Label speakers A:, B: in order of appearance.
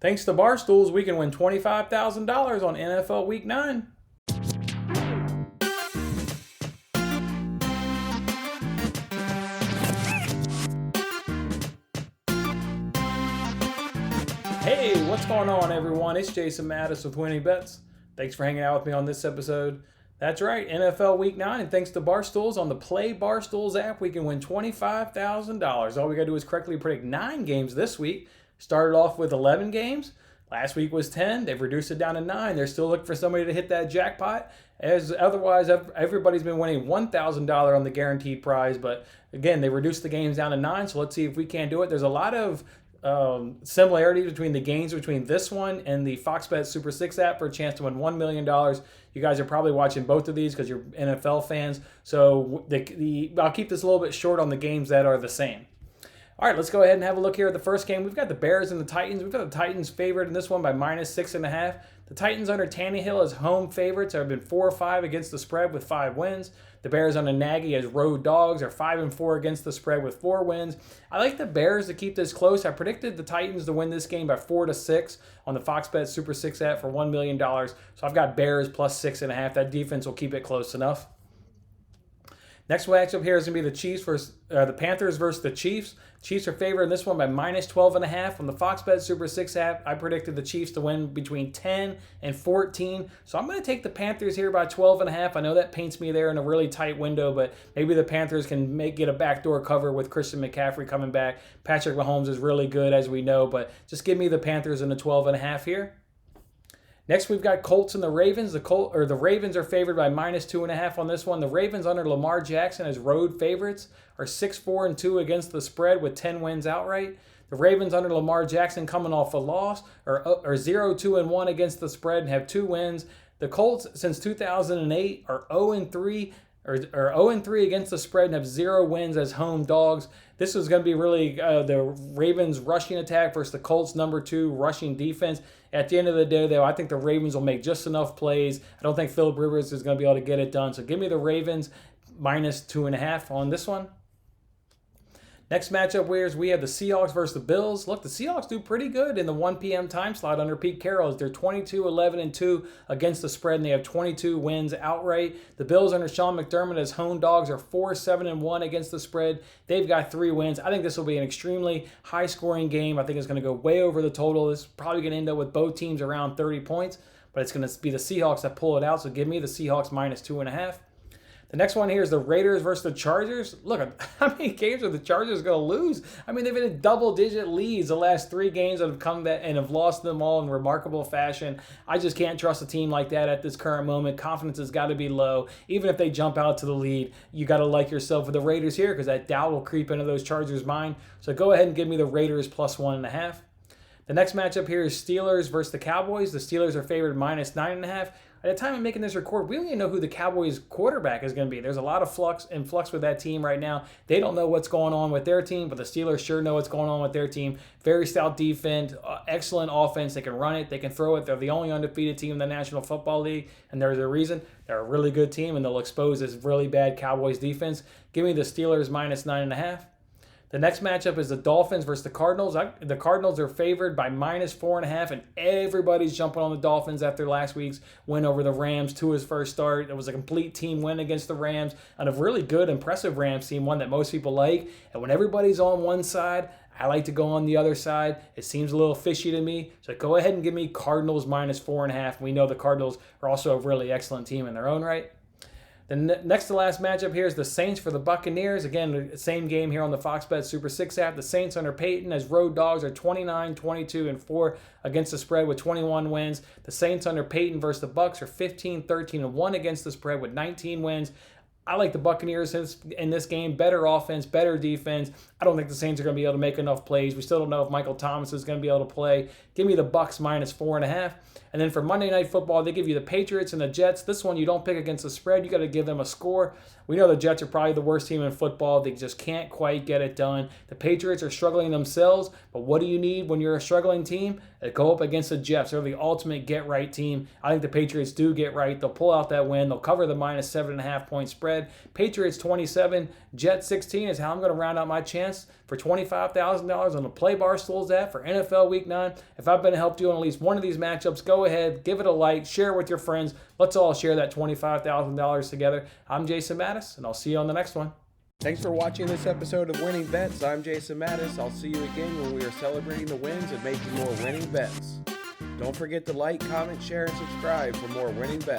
A: Thanks to Barstools, we can win $25,000 on NFL Week 9. Hey, what's going on, everyone? It's Jason Mattis with Winning Bets. Thanks for hanging out with me on this episode. That's right, NFL Week 9, and thanks to Barstools on the PlayBarstools app, we can win $25,000. All we got to do is correctly predict 9 games this week. Started off with 11 games. Last week was 10. They've reduced it down to 9. They're still looking for somebody to hit that jackpot. As otherwise, everybody's been winning $1,000 on the guaranteed prize. But again, they reduced the games down to 9. So let's see if we can't do it. There's a lot of similarities between the games between this one and the Fox Bet Super 6 app for a chance to win $1 million. You guys are probably watching both of these because you're NFL fans. So I'll keep this a little bit short on the games that are the same. All right, let's go ahead and have a look here at the first game. We've got the Bears and the Titans. We've got the Titans favored in this one by -6.5. The Titans under Tannehill as home favorites have been 4-5 against the spread with 5 wins. The Bears under Nagy as road dogs are 5-4 against the spread with 4 wins. I like the Bears to keep this close. I predicted the Titans to win this game by 4-6 on the Fox Bet Super 6 app for $1 million. So I've got Bears plus 6.5. That defense will keep it close enough. Next matchup here is going to be the Chiefs versus the Panthers versus the Chiefs. Chiefs are favored in this one by -12.5 on the Fox Bet Super 6 app. I predicted the Chiefs to win between 10 and 14. So I'm going to take the Panthers here by 12.5. I know that paints me there in a really tight window, but maybe the Panthers can get a backdoor cover with Christian McCaffrey coming back. Patrick Mahomes is really good, as we know, but just give me the Panthers in the 12.5 here. Next, we've got Colts and the Ravens. The Ravens are favored by -2.5 on this one. The Ravens under Lamar Jackson as road favorites are 6-4-2 against the spread with 10 wins outright. The Ravens under Lamar Jackson coming off a loss are 0-2-1 against the spread and have 2 wins. The Colts since 2008 are 0-3 or 0-3 against the spread and have 0 wins as home dogs. This is going to be really the Ravens rushing attack versus the Colts number 2 rushing defense. At the end of the day, though, I think the Ravens will make just enough plays. I don't think Philip Rivers is going to be able to get it done. So give me the Ravens -2.5 on this one. Next matchup, we have the Seahawks versus the Bills. Look, the Seahawks do pretty good in the 1 p.m. time slot under Pete Carroll. They're 22-11-2 against the spread, and they have 22 wins outright. The Bills under Sean McDermott as home dogs are 4-7-1 against the spread. They've got 3 wins. I think this will be an extremely high-scoring game. I think it's going to go way over the total. This is probably going to end up with both teams around 30 points, but it's going to be the Seahawks that pull it out, so give me the Seahawks -2.5. The next one here is the Raiders versus the Chargers. Look, how many games are the Chargers going to lose? I mean, they've been in double-digit leads the last 3 games that have come back and have lost them all in remarkable fashion. I just can't trust a team like that at this current moment. Confidence has got to be low. Even if they jump out to the lead, you got to like yourself with the Raiders here because that doubt will creep into those Chargers' mind. So go ahead and give me the Raiders plus 1.5. The next matchup here is Steelers versus the Cowboys. The Steelers are favored -9.5. At the time of making this record, we don't even know who the Cowboys quarterback is going to be. There's a lot of flux with that team right now. They don't know what's going on with their team, but the Steelers sure know what's going on with their team. Very stout defense, excellent offense. They can run it, they can throw it. They're the only undefeated team in the National Football League, and there's a reason. They're a really good team, and they'll expose this really bad Cowboys defense. Give me the Steelers -9.5. The next matchup is the Dolphins versus the Cardinals. The Cardinals are favored by -4.5, and everybody's jumping on the Dolphins after last week's win over the Rams to his first start. It was a complete team win against the Rams, and a really good, impressive Rams team, one that most people like. And when everybody's on one side, I like to go on the other side. It seems a little fishy to me, so go ahead and give me Cardinals -4.5. We know the Cardinals are also a really excellent team in their own right. The next to last matchup here is the Saints for the Buccaneers. Again, same game here on the Fox Bet Super 6 app. The Saints under Peyton as road dogs are 29-22-4 against the spread with 21 wins. The Saints under Peyton versus the Bucs are 15-13-1 against the spread with 19 wins. I like the Buccaneers in this game. Better offense, better defense. I don't think the Saints are going to be able to make enough plays. We still don't know if Michael Thomas is going to be able to play. Give me the Bucs -4.5. And then for Monday Night Football, they give you the Patriots and the Jets. This one you don't pick against the spread. You got to give them a score. We know the Jets are probably the worst team in football. They just can't quite get it done. The Patriots are struggling themselves, but what do you need when you're a struggling team? Go up against the Jets. They're the ultimate get-right team. I think the Patriots do get right. They'll pull out that win. They'll cover the -7.5 point spread. Patriots 27, Jets 16 is how I'm going to round out my chance chance for $25,000 on the PlayBarstools app for NFL Week 9. If I've been helped you on at least one of these matchups, go ahead, give it a like, share it with your friends. Let's all share that $25,000 together. I'm Jason Mattis, and I'll see you on the next one. Thanks for watching this episode of Winning Bets. I'm Jason Mattis. I'll see you again when we are celebrating the wins and making more winning bets. Don't forget to like, comment, share, and subscribe for more winning bets.